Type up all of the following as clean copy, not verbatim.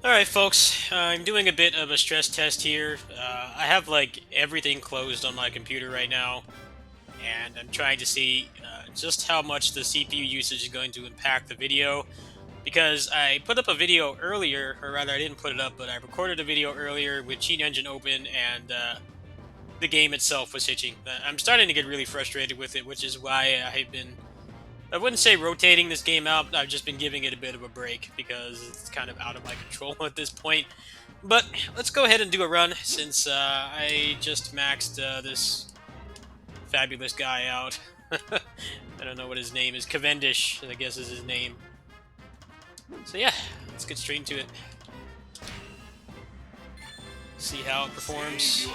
Alright, folks, I'm doing a bit of a stress test here. I have like everything closed on my computer right now, and I'm trying to see just how much the CPU usage is going to impact the video. Because I put up a video earlier, or rather, I didn't put it up, but I recorded a video earlier with Cheat Engine open, and the game itself was hitching. I'm starting to get really frustrated with it, which is why I wouldn't say rotating this game out. I've just been giving it a bit of a break because it's kind of out of my control at this point. But let's go ahead and do a run since I just maxed this fabulous guy out. I don't know what his name is. Cavendish, I guess is his name. So yeah, let's get straight into it. See how it performs.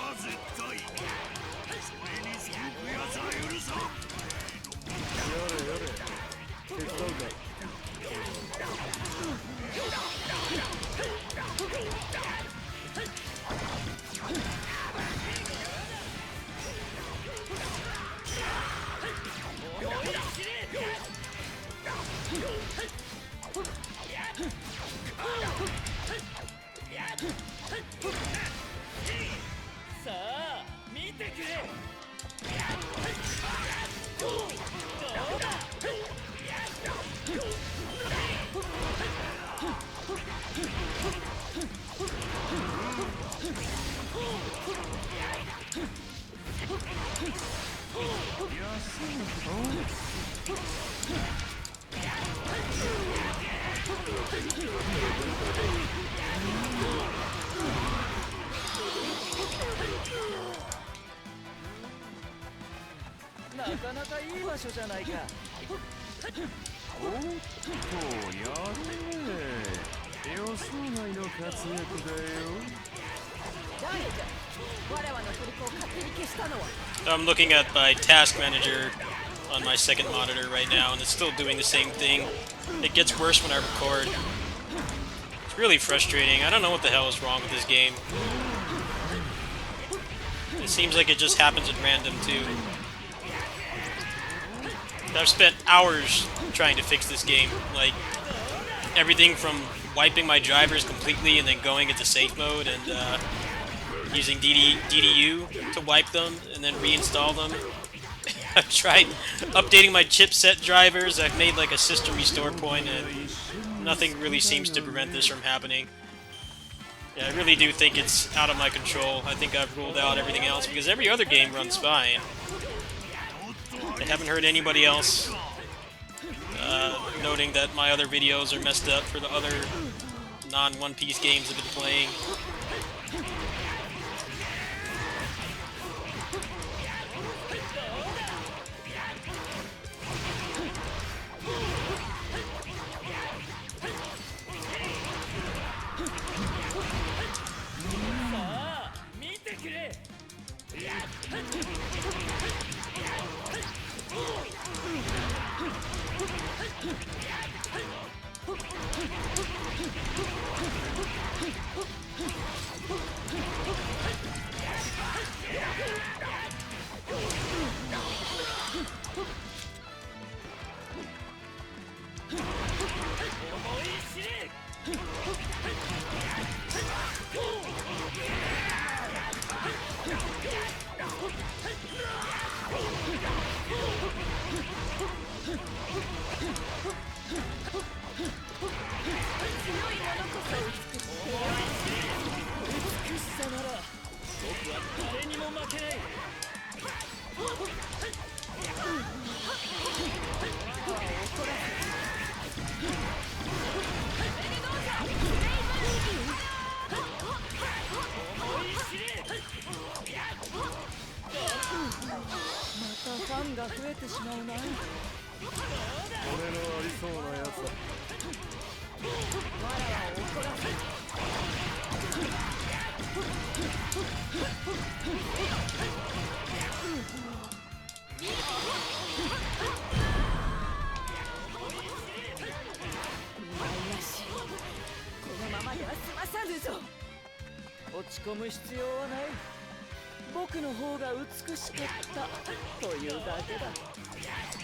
I'm looking at my task manager on my second monitor right now, and it's still doing the same thing. It gets worse when I record. It's really frustrating. I don't know what the hell is wrong with this game. It seems like it just happens at random, too. I've spent hours trying to fix this game. Like, everything from wiping my drivers completely and then going into safe mode and using DDU to wipe them and then reinstall them. I've tried updating my chipset drivers. I've made like a system restore point, and nothing really seems to prevent this from happening. Yeah, I really do think it's out of my control. I think I've ruled out everything else because every other game runs fine. I haven't heard anybody else noting that my other videos are messed up for the other non-One Piece games I've been playing.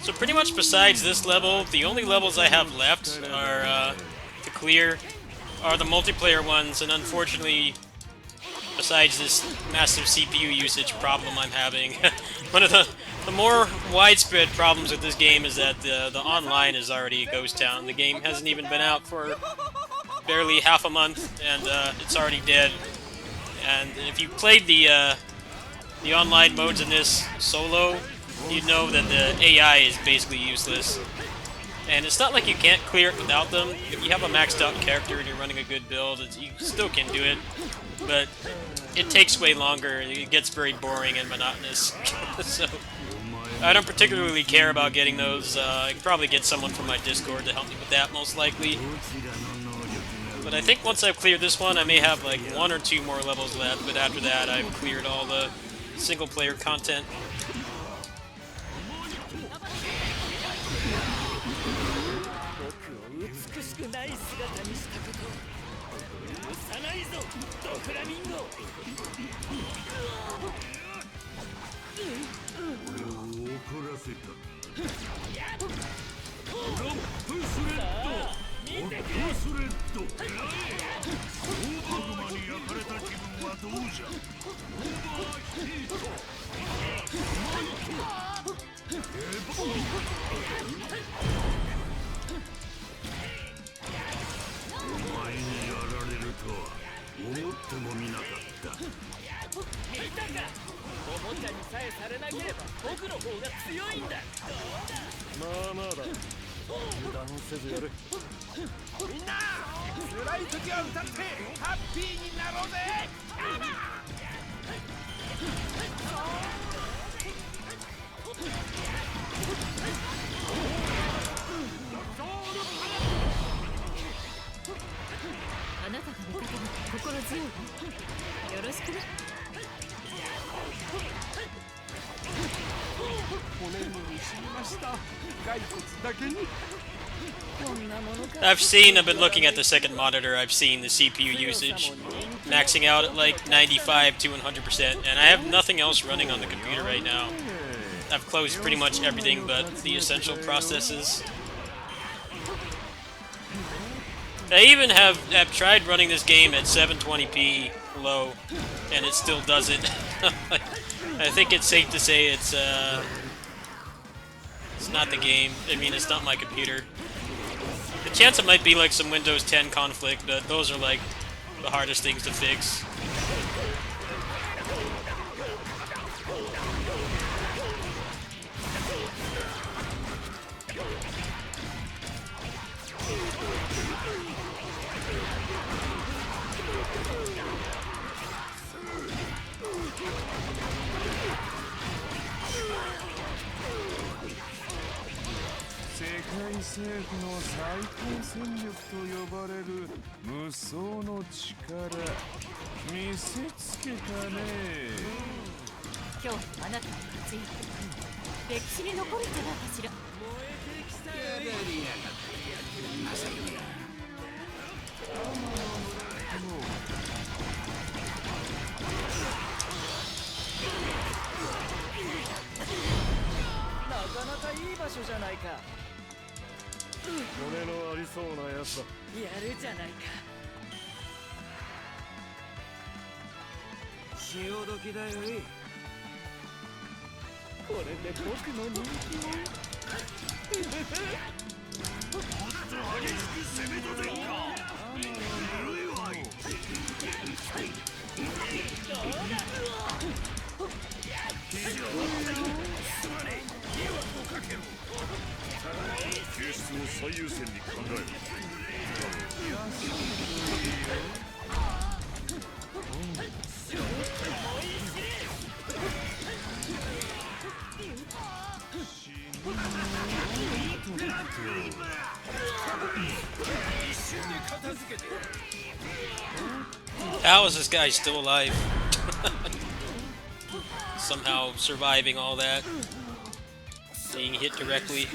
So pretty much besides this level, the only levels I have left are to clear are the multiplayer ones, and unfortunately, besides this massive CPU usage problem I'm having, one of the more widespread problems with this game is that the online is already a ghost town. The game hasn't even been out for barely half a month, and it's already dead. And if you played the online modes in this solo, you know that the AI is basically useless. And it's not like you can't clear it without them. If you have a maxed out character and you're running a good build, you still can do it. But it takes way longer, it gets very boring and monotonous. So, I don't particularly care about getting those. I can probably get someone from my Discord to help me with that, most likely. But I think once I've cleared this one, I may have like 1 or 2 more levels left, but after that, I've cleared all the single-player content. I've been looking at the second monitor, I've seen the CPU usage maxing out at like 95 to 100%, and I have nothing else running on the computer right now. I've closed pretty much everything but the essential processes. I even have tried running this game at 720p low, and it still doesn't. I think it's safe to say it's not the game. I mean, it's not my computer. The chance it might be like some Windows 10 conflict, but those are like the hardest things to fix. How is this guy still alive? Somehow surviving all that. Being hit directly.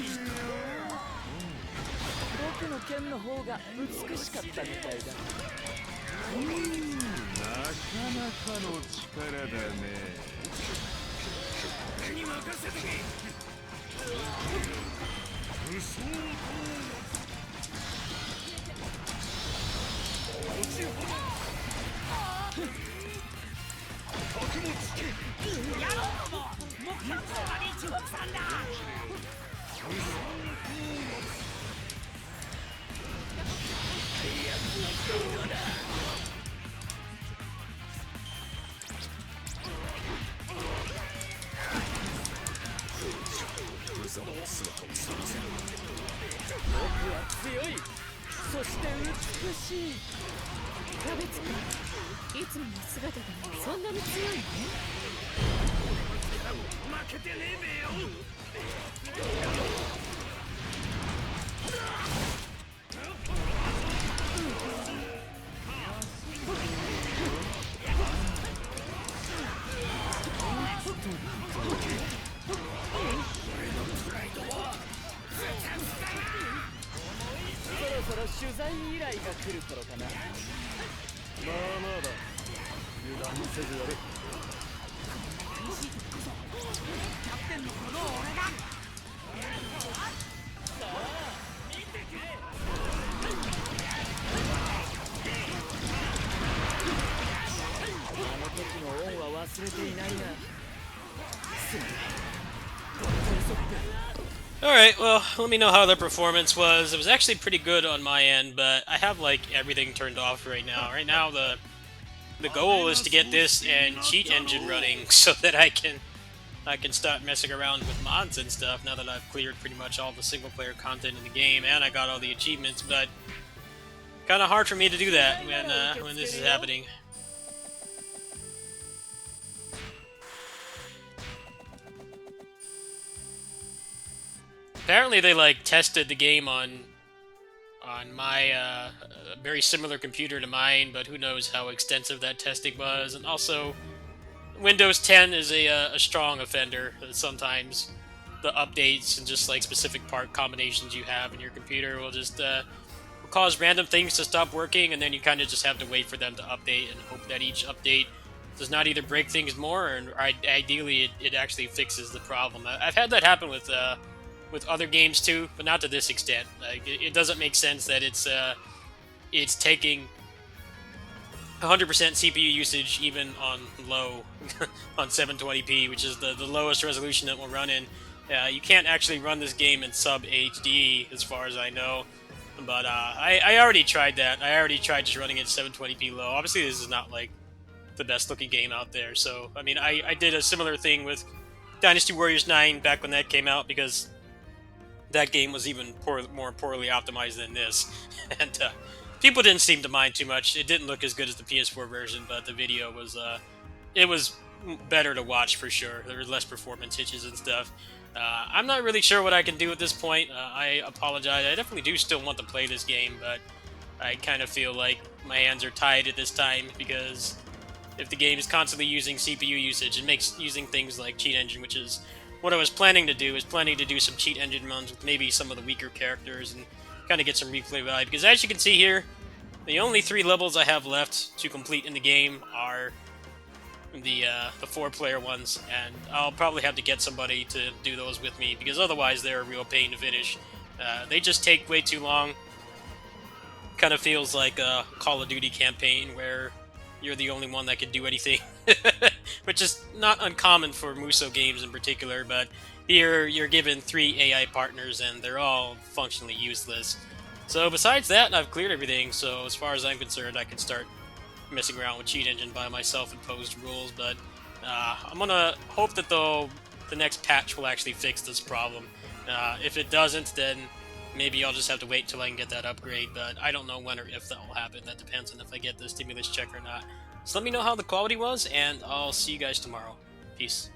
Alright, well, let me know how the performance was. It was actually pretty good on my end, but I have, like, everything turned off right now. Right now, the goal is to get this and cheat engine running so that I can start messing around with mods and stuff now that I've cleared pretty much all the single-player content in the game and I got all the achievements, but kind of hard for me to do that when this is happening. Apparently they like tested the game on my very similar computer to mine, but who knows how extensive that testing was. And also, Windows 10 is a strong offender. Sometimes the updates and just like specific part combinations you have in your computer will just will cause random things to stop working, and then you kind of just have to wait for them to update and hope that each update does not either break things more, or ideally it actually fixes the problem. I've had that happen with other games too, but not to this extent. Like it doesn't make sense that it's taking 100% CPU usage even on low on 720p, which is the lowest resolution that we'll run in. You can't actually run this game in sub HD as far as I know, but I already tried that. I already tried just running it 720p low. Obviously this is not like the best looking game out there, so I mean I did a similar thing with Dynasty Warriors 9 back when that came out, because that game was even more poorly optimized than this, and people didn't seem to mind too much. It didn't look as good as the PS4 version, but the video was it was better to watch for sure. There were less performance hitches and stuff. I'm not really sure what I can do at this point. I apologize. I definitely do still want to play this game, but I kind of feel like my hands are tied at this time, because if the game is constantly using CPU usage, it makes using things like cheat engine, which is what I was planning to do, is planning to do some cheat engine runs with maybe some of the weaker characters and kind of get some replay value. Because as you can see here, the only 3 levels I have left to complete in the game are the 4-player ones, and I'll probably have to get somebody to do those with me, because otherwise they're a real pain to finish. They just take way too long. Kind of feels like a Call of Duty campaign where you're the only one that can do anything, which is not uncommon for Muso games in particular, but here you're given 3 AI partners and they're all functionally useless. So besides that, I've cleared everything, so as far as I'm concerned, I can start messing around with cheat engine by my self-imposed rules, but I'm gonna hope that the next patch will actually fix this problem. If it doesn't, then maybe I'll just have to wait till I can get that upgrade, but I don't know when or if that will happen. That depends on if I get the stimulus check or not. So let me know how the quality was, and I'll see you guys tomorrow. Peace.